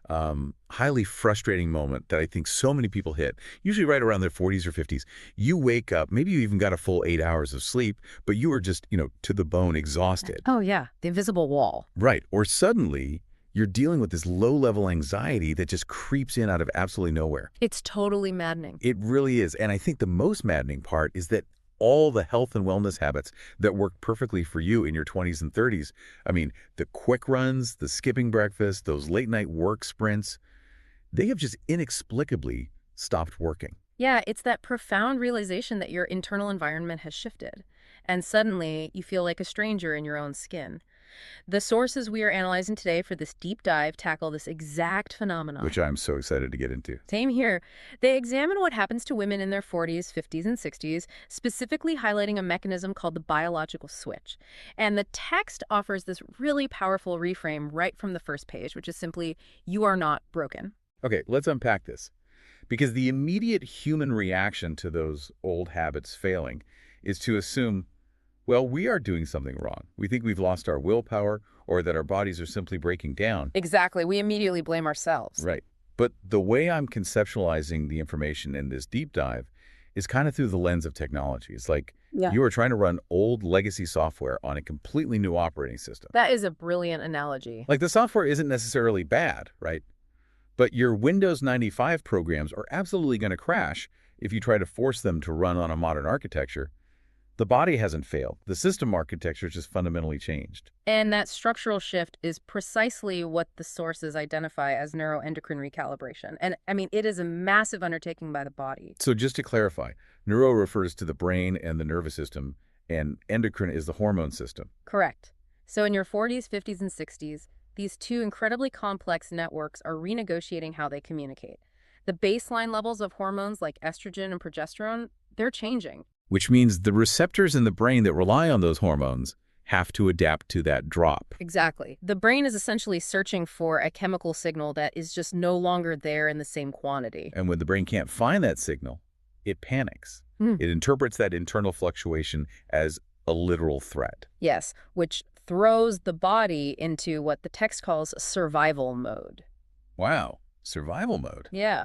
highly frustrating moment that I think so many people hit, usually right around their 40s or 50s. You wake up, maybe you even got a full 8 hours of sleep, but you were just, to the bone exhausted. Oh, yeah, the invisible wall. Right. Or suddenly you're dealing with this low-level anxiety that just creeps in out of absolutely nowhere. It's totally maddening. It really is. And I think the most maddening part is that all the health and wellness habits that work perfectly for you in your 20s and 30s, I mean, the quick runs, the skipping breakfast, those late-night work sprints, they have just inexplicably stopped working. Yeah, it's that profound realization that your internal environment has shifted, and suddenly you feel like a stranger in your own skin. The sources we are analyzing today for this deep dive tackle this exact phenomenon. Which I'm so excited to get into. Same here. They examine what happens to women in their 40s, 50s, and 60s, specifically highlighting a mechanism called the biological switch. And the text offers this really powerful reframe right from the first page, which is simply, you are not broken. Okay, let's unpack this. Because the immediate human reaction to those old habits failing is to assume, well, we are doing something wrong. We think we've lost our willpower or that our bodies are simply breaking down. Exactly. We immediately blame ourselves. Right. But the way I'm conceptualizing the information in this deep dive is kind of through the lens of technology. It's like you are trying to run old legacy software on a completely new operating system. That is a brilliant analogy. Like the software isn't necessarily bad, right? But your Windows 95 programs are absolutely going to crash if you try to force them to run on a modern architecture. The body hasn't failed. The system architecture just fundamentally changed. And that structural shift is precisely what the sources identify as neuroendocrine recalibration. And I mean, it is a massive undertaking by the body. So just to clarify, neuro refers to the brain and the nervous system, and endocrine is the hormone system. Correct. So in your 40s, 50s, and 60s, these two incredibly complex networks are renegotiating how they communicate. The baseline levels of hormones like estrogen and progesterone, they're changing. Which means the receptors in the brain that rely on those hormones have to adapt to that drop. Exactly. The brain is essentially searching for a chemical signal that is just no longer there in the same quantity. And when the brain can't find that signal, it panics. It interprets that internal fluctuation as a literal threat. Yes, which throws the body into what the text calls survival mode. Wow, survival mode. Yeah.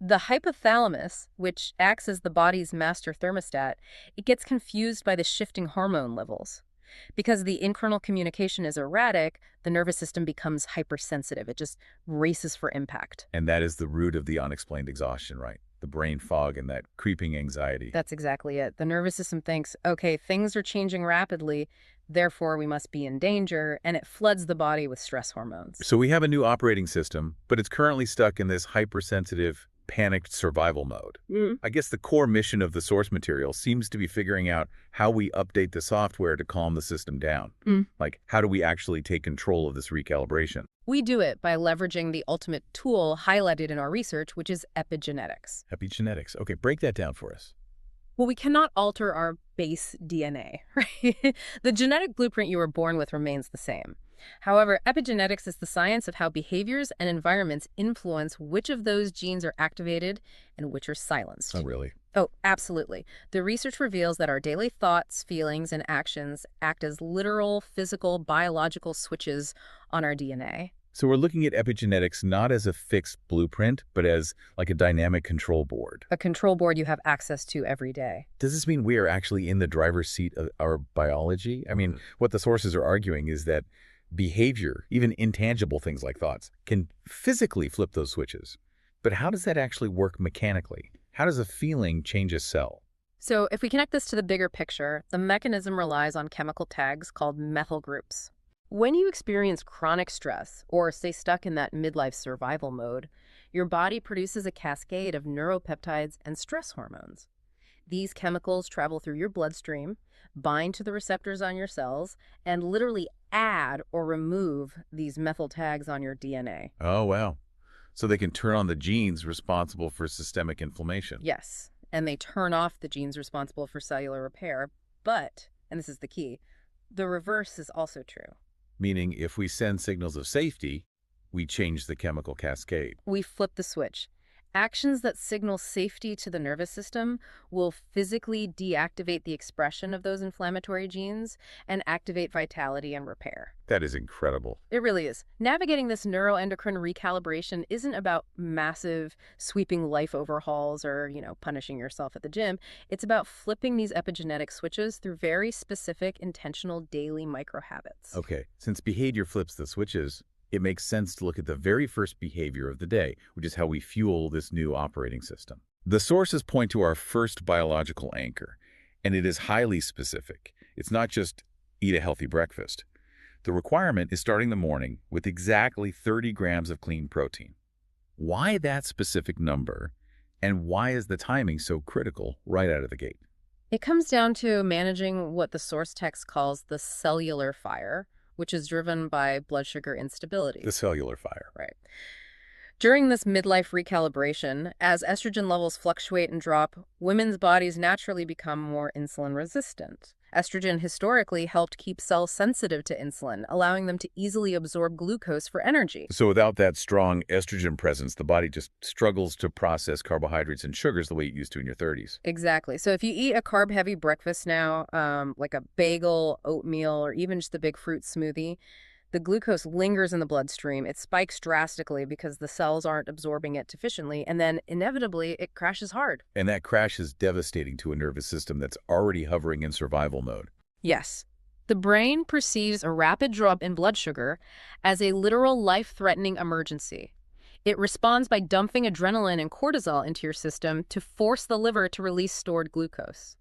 The hypothalamus, which acts as the body's master thermostat, it gets confused by the shifting hormone levels. Because the internal communication is erratic, the nervous system becomes hypersensitive. It just races for impact. And that is the root of the unexplained exhaustion, right? The brain fog and that creeping anxiety. That's exactly it. The nervous system thinks, okay, things are changing rapidly, therefore we must be in danger, and it floods the body with stress hormones. So we have a new operating system, but it's currently stuck in this hypersensitive, panicked survival mode. I guess the core mission of the source material seems to be figuring out how we update the software to calm the system down. Like, how do we actually take control of this recalibration? We do it by leveraging the ultimate tool highlighted in our research, which is epigenetics. Epigenetics. Okay, break that down for us. Well, we cannot alter our base DNA, right? The genetic blueprint you were born with remains the same. However, epigenetics is the science of how behaviors and environments influence which of those genes are activated and which are silenced. Oh, really? Oh, absolutely. The research reveals that our daily thoughts, feelings, and actions act as literal, physical, biological switches on our DNA. So we're looking at epigenetics not as a fixed blueprint, but as like a dynamic control board. A control board you have access to every day. Does this mean we are actually in the driver's seat of our biology? I mean, what the sources are arguing is that behavior, even intangible things like thoughts, can physically flip those switches. But how does that actually work mechanically? How does a feeling change a cell? So if we connect this to the bigger picture, the mechanism relies on chemical tags called methyl groups. When you experience chronic stress or stay stuck in that midlife survival mode, your body produces a cascade of neuropeptides and stress hormones. These chemicals travel through your bloodstream, bind to the receptors on your cells, and literally add or remove these methyl tags on your DNA. Oh, wow. So they can turn on the genes responsible for systemic inflammation. Yes, and they turn off the genes responsible for cellular repair. But, and this is the key, the reverse is also true. Meaning if we send signals of safety, we change the chemical cascade. We flip the switch. Actions that signal safety to the nervous system will physically deactivate the expression of those inflammatory genes and activate vitality and repair. That is incredible. It really is. Navigating this neuroendocrine recalibration isn't about massive, sweeping life overhauls or, punishing yourself at the gym. It's about flipping these epigenetic switches through very specific, intentional daily micro habits. Okay, since behavior flips the switches, it makes sense to look at the very first behavior of the day, which is how we fuel this new operating system. The sources point to our first biological anchor, and it is highly specific. It's not just eat a healthy breakfast. The requirement is starting the morning with exactly 30 grams of clean protein. Why that specific number, and why is the timing so critical right out of the gate? It comes down to managing what the source text calls the cellular fire, which is driven by blood sugar instability. The cellular fire. Right. During this midlife recalibration, as estrogen levels fluctuate and drop, women's bodies naturally become more insulin resistant. Estrogen historically helped keep cells sensitive to insulin, allowing them to easily absorb glucose for energy. So without that strong estrogen presence, the body just struggles to process carbohydrates and sugars the way it used to in your 30s. Exactly. So if you eat a carb-heavy breakfast now, like a bagel, oatmeal, or even just a big fruit smoothie, the glucose lingers in the bloodstream. It spikes drastically because the cells aren't absorbing it sufficiently, and then inevitably it crashes hard. And that crash is devastating to a nervous system that's already hovering in survival mode. Yes. The brain perceives a rapid drop in blood sugar as a literal life-threatening emergency. It responds by dumping adrenaline and cortisol into your system to force the liver to release stored glucose.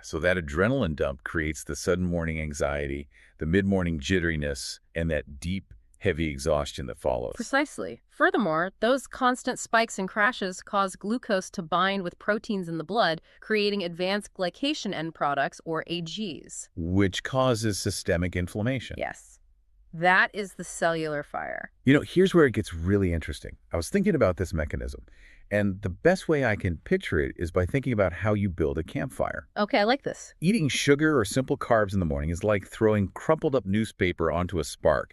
So that adrenaline dump creates the sudden morning anxiety, the mid-morning jitteriness, and that deep, heavy exhaustion that follows. Precisely. Furthermore, those constant spikes and crashes cause glucose to bind with proteins in the blood, creating advanced glycation end products, or AGs. Which causes systemic inflammation. Yes. That is the cellular fire. Here's where it gets really interesting. I was thinking about this mechanism, and the best way I can picture it is by thinking about how you build a campfire. Okay, I like this. Eating sugar or simple carbs in the morning is like throwing crumpled up newspaper onto a spark.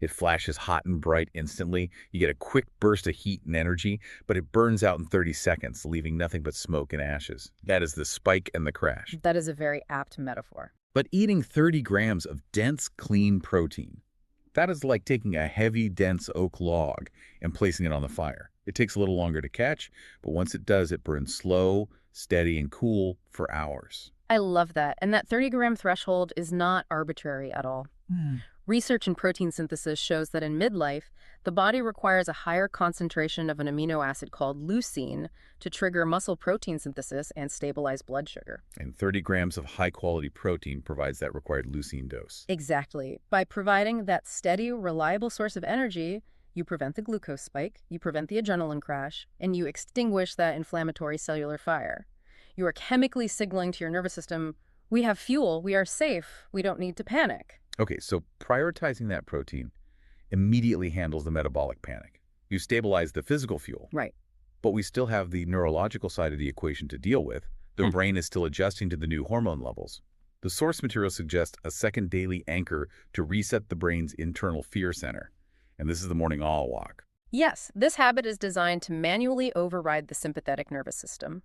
It flashes hot and bright instantly. You get a quick burst of heat and energy, but it burns out in 30 seconds, leaving nothing but smoke and ashes. That is the spike and the crash. That is a very apt metaphor. But eating 30 grams of dense, clean protein, that is like taking a heavy, dense oak log and placing it on the fire. It takes a little longer to catch, but once it does, it burns slow, steady, and cool for hours. I love that. And that 30-gram threshold is not arbitrary at all. Research in protein synthesis shows that in midlife, the body requires a higher concentration of an amino acid called leucine to trigger muscle protein synthesis and stabilize blood sugar. And 30 grams of high-quality protein provides that required leucine dose. Exactly. By providing that steady, reliable source of energy, you prevent the glucose spike, you prevent the adrenaline crash, and you extinguish that inflammatory cellular fire. You are chemically signaling to your nervous system, we have fuel, we are safe, we don't need to panic. Okay, so prioritizing that protein immediately handles the metabolic panic. You stabilize the physical fuel. Right. But we still have the neurological side of the equation to deal with. The brain is still adjusting to the new hormone levels. The source material suggests a second daily anchor to reset the brain's internal fear center. And this is the morning all walk. Yes, this habit is designed to manually override the sympathetic nervous system.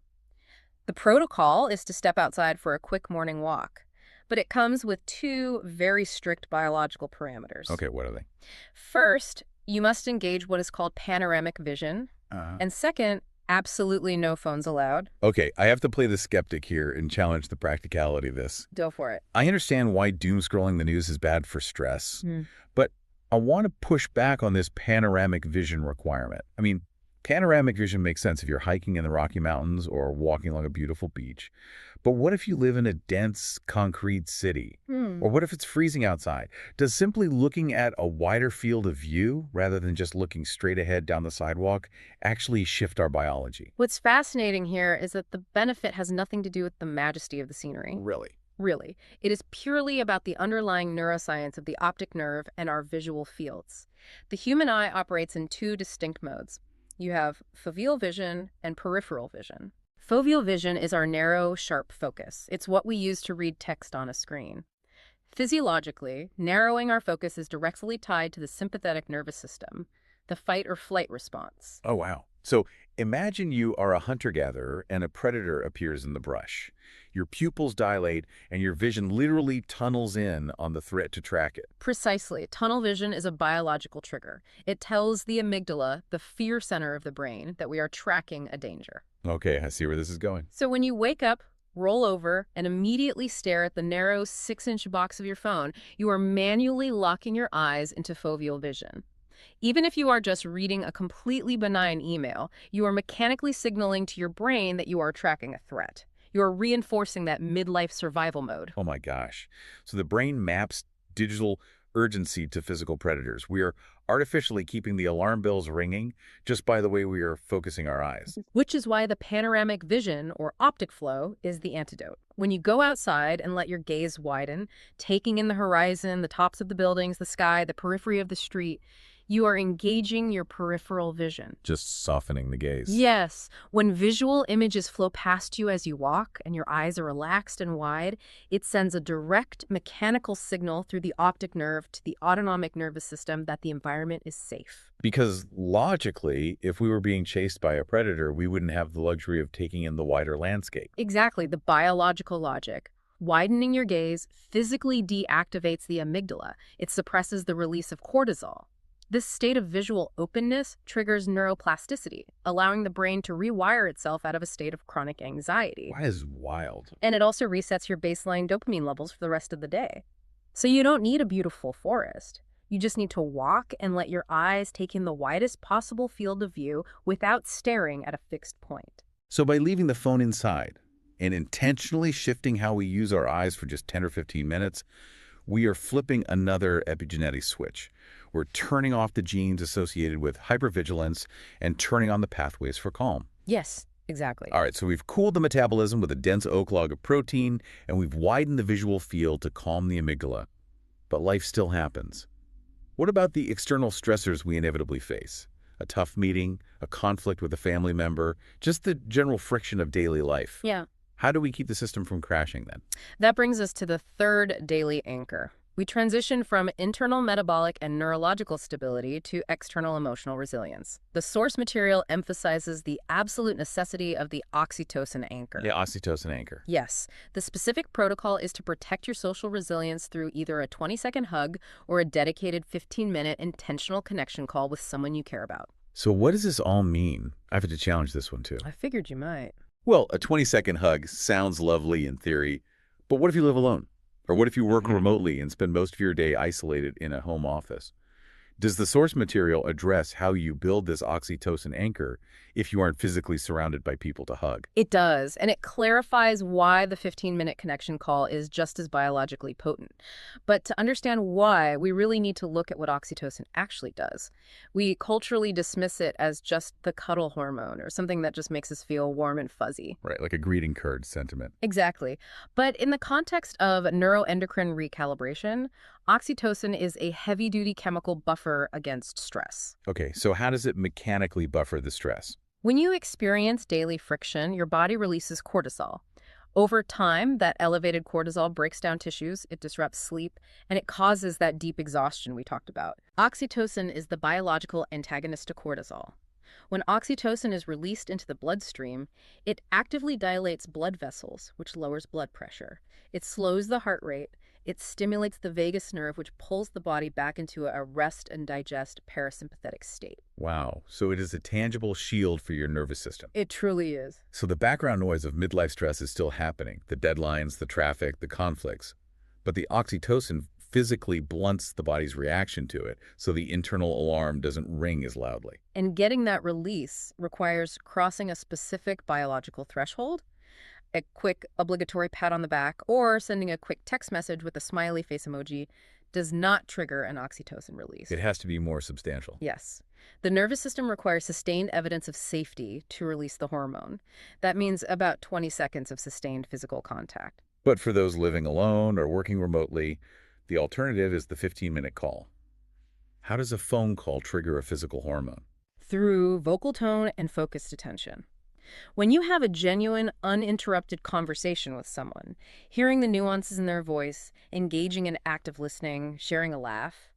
The protocol is to step outside for a quick morning walk, but it comes with two very strict biological parameters. Okay, what are they? First, you must engage what is called panoramic vision, and second, absolutely no phones allowed. Okay, I have to play the skeptic here and challenge the practicality of this. Go for it. I understand why doom scrolling the news is bad for stress, but I want to push back on this panoramic vision requirement. I mean, panoramic vision makes sense if you're hiking in the Rocky Mountains or walking along a beautiful beach. But what if you live in a dense, concrete city? Or what if it's freezing outside? Does simply looking at a wider field of view, rather than just looking straight ahead down the sidewalk, actually shift our biology? What's fascinating here is that the benefit has nothing to do with the majesty of the scenery. Really? Really. It is purely about the underlying neuroscience of the optic nerve and our visual fields. The human eye operates in two distinct modes. You have foveal vision and peripheral vision. Foveal vision is our narrow, sharp focus. It's what we use to read text on a screen. Physiologically, narrowing our focus is directly tied to the sympathetic nervous system, the fight or flight response. Oh, wow. So imagine you are a hunter-gatherer and a predator appears in the brush. Your pupils dilate and your vision literally tunnels in on the threat to track it. Precisely. Tunnel vision is a biological trigger. It tells the amygdala, the fear center of the brain, that we are tracking a danger. Okay, I see where this is going. So when you wake up, roll over, and immediately stare at the narrow 6-inch box of your phone, you are manually locking your eyes into foveal vision. Even if you are just reading a completely benign email, you are mechanically signaling to your brain that you are tracking a threat. You are reinforcing that midlife survival mode. Oh my gosh. So the brain maps digital urgency to physical predators. We are artificially keeping the alarm bells ringing just by the way we are focusing our eyes. Which is why the panoramic vision, or optic flow, is the antidote. When you go outside and let your gaze widen, taking in the horizon, the tops of the buildings, the sky, the periphery of the street, you are engaging your peripheral vision. Just softening the gaze. Yes, when visual images flow past you as you walk and your eyes are relaxed and wide, it sends a direct mechanical signal through the optic nerve to the autonomic nervous system that the environment is safe. Because logically, if we were being chased by a predator, we wouldn't have the luxury of taking in the wider landscape. Exactly, the biological logic. Widening your gaze physically deactivates the amygdala. It suppresses the release of cortisol. This state of visual openness triggers neuroplasticity, allowing the brain to rewire itself out of a state of chronic anxiety. That is wild. And it also resets your baseline dopamine levels for the rest of the day. So you don't need a beautiful forest. You just need to walk and let your eyes take in the widest possible field of view without staring at a fixed point. So by leaving the phone inside and intentionally shifting how we use our eyes for just 10 or 15 minutes, we are flipping another epigenetic switch. We're turning off the genes associated with hypervigilance and turning on the pathways for calm. Yes, exactly. All right, so we've cooled the metabolism with a dense oak log of protein, and we've widened the visual field to calm the amygdala. But life still happens. What about the external stressors we inevitably face? A tough meeting, a conflict with a family member, just the general friction of daily life. Yeah. How do we keep the system from crashing then? That brings us to the third daily anchor. We transition from internal metabolic and neurological stability to external emotional resilience. The source material emphasizes the absolute necessity of the oxytocin anchor. Yeah, oxytocin anchor. Yes, the specific protocol is to protect your social resilience through either a 20-second hug or a dedicated 15-minute intentional connection call with someone you care about. So what does this all mean? I've had to challenge this one too. I figured you might. Well, a 20-second hug sounds lovely in theory, but what if you live alone? Or what if you work remotely and spend most of your day isolated in a home office? Does the source material address how you build this oxytocin anchor if you aren't physically surrounded by people to hug? It does, and it clarifies why the 15-minute connection call is just as biologically potent. But to understand why, we really need to look at what oxytocin actually does. We culturally dismiss it as just the cuddle hormone or something that just makes us feel warm and fuzzy. Right, like a greeting card sentiment. Exactly. But in the context of neuroendocrine recalibration, oxytocin is a heavy-duty chemical buffer against stress. Okay, so how does it mechanically buffer the stress? When you experience daily friction, your body releases cortisol. Over time, that elevated cortisol breaks down tissues, it disrupts sleep, and it causes that deep exhaustion we talked about. Oxytocin is the biological antagonist to cortisol. When oxytocin is released into the bloodstream, it actively dilates blood vessels, which lowers blood pressure. It slows the heart rate. It stimulates the vagus nerve, which pulls the body back into a rest and digest parasympathetic state. Wow, so it is a tangible shield for your nervous system. It truly is. So the background noise of midlife stress is still happening, the deadlines, the traffic, the conflicts. But the oxytocin physically blunts the body's reaction to it, so the internal alarm doesn't ring as loudly. And getting that release requires crossing a specific biological threshold. A quick obligatory pat on the back or sending a quick text message with a smiley face emoji does not trigger an oxytocin release. It has to be more substantial. Yes. The nervous system requires sustained evidence of safety to release the hormone. That means about 20 seconds of sustained physical contact. But for those living alone or working remotely, the alternative is the 15-minute call. How does a phone call trigger a physical hormone? Through vocal tone and focused attention. When you have a genuine, uninterrupted conversation with someone, hearing the nuances in their voice, engaging in active listening, sharing a laugh,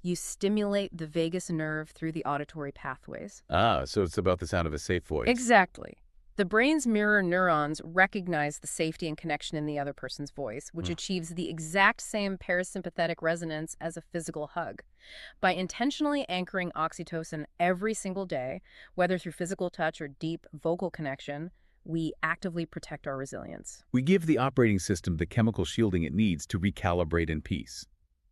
You stimulate the vagus nerve through the auditory pathways. Ah, so it's about the sound of a safe voice. Exactly. The brain's mirror neurons recognize the safety and connection in the other person's voice, which Hmm. achieves the exact same parasympathetic resonance as a physical hug. By intentionally anchoring oxytocin every single day, whether through physical touch or deep vocal connection, we actively protect our resilience. We give the operating system the chemical shielding it needs to recalibrate in peace.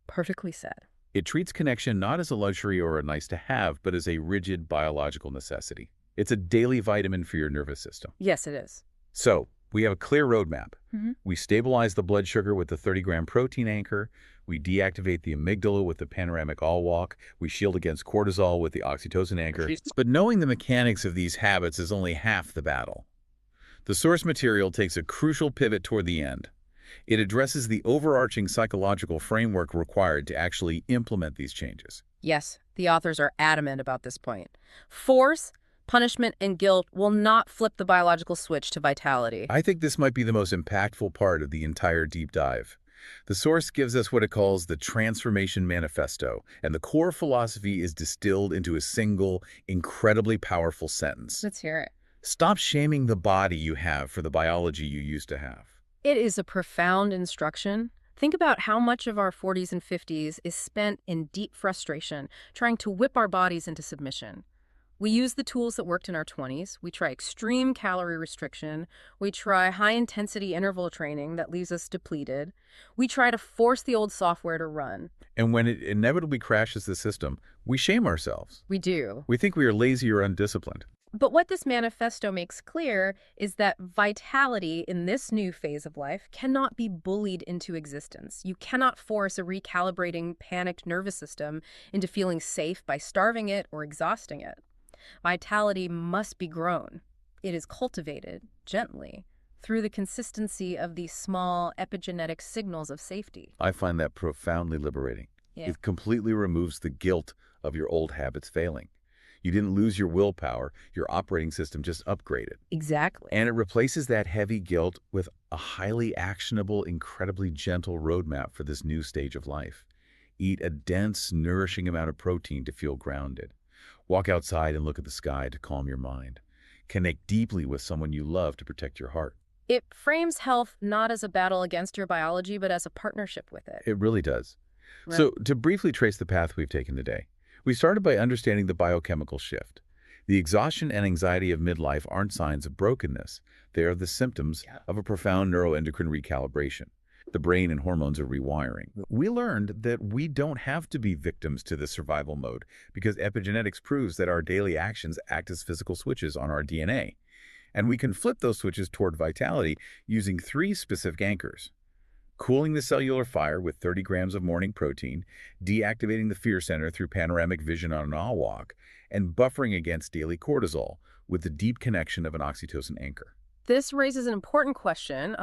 Perfectly said. It treats connection not as a luxury or a nice to have, but as a rigid biological necessity. It's a daily vitamin for your nervous system. Yes, it is. So, we have a clear roadmap. Mhm. We stabilize the blood sugar with the 30-gram protein anchor. We deactivate the amygdala with the panoramic all walk. We shield against cortisol with the oxytocin anchor. But knowing the mechanics of these habits is only half the battle. The source material takes a crucial pivot toward the end. It addresses the overarching psychological framework required to actually implement these changes. Yes, the authors are adamant about this point. Force, punishment, and guilt will not flip the biological switch to vitality. I think this might be the most impactful part of the entire deep dive. The source gives us what it calls the Transformation Manifesto, and the core philosophy is distilled into a single, incredibly powerful sentence. Let's hear it. Stop shaming the body you have for the biology you used to have. It is a profound instruction. Think about how much of our 40s and 50s is spent in deep frustration, trying to whip our bodies into submission. We use the tools that worked in our 20s. We try extreme calorie restriction. We try high-intensity interval training that leaves us depleted. We try to force the old software to run. And when it inevitably crashes the system, we shame ourselves. We do. We think we are lazy or undisciplined. But what this manifesto makes clear is that vitality in this new phase of life cannot be bullied into existence. You cannot force a recalibrating, panicked nervous system into feeling safe by starving it or exhausting it. Vitality must be grown. It is cultivated gently through the consistency of these small epigenetic signals of safety. I find that profoundly liberating. Yeah. It completely removes the guilt of your old habits failing. You didn't lose your willpower, your operating system just upgraded. Exactly. And it replaces that heavy guilt with a highly actionable, incredibly gentle roadmap for this new stage of life. Eat a dense, nourishing amount of protein to feel grounded. Walk outside and look at the sky to calm your mind. Connect deeply with someone you love to protect your heart. It frames health not as a battle against your biology, but as a partnership with it. It really does. Right. So, to briefly trace the path we've taken today, we started by understanding the biochemical shift. The exhaustion and anxiety of midlife aren't signs of brokenness. They are the symptoms of a profound neuroendocrine recalibration. The brain and hormones are rewiring. We learned that we don't have to be victims to the survival mode because epigenetics proves that our daily actions act as physical switches on our DNA. And we can flip those switches toward vitality using 3 specific anchors: cooling the cellular fire with 30 grams of morning protein, deactivating the fear center through panoramic vision on an all walk, and buffering against daily cortisol with the deep connection of an oxytocin anchor. This raises an important question,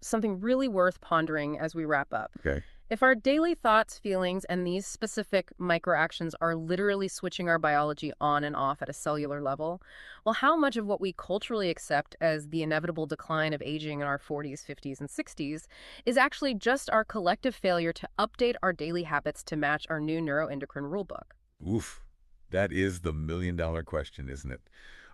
something really worth pondering as we wrap up. Okay. If our daily thoughts, feelings, and these specific microactions are literally switching our biology on and off at a cellular level, well, how much of what we culturally accept as the inevitable decline of aging in our 40s, 50s, and 60s is actually just our collective failure to update our daily habits to match our new neuroendocrine rulebook? Oof. That is the million-dollar question, isn't it?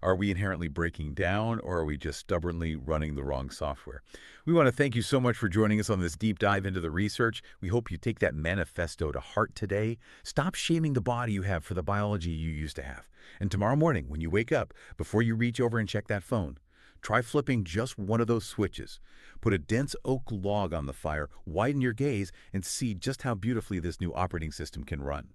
Are we inherently breaking down, or are we just stubbornly running the wrong software? We want to thank you so much for joining us on this deep dive into the research. We hope you take that manifesto to heart today. Stop shaming the body you have for the biology you used to have. And tomorrow morning, when you wake up, before you reach over and check that phone, try flipping just one of those switches. Put a dense oak log on the fire, widen your gaze, and see just how beautifully this new operating system can run.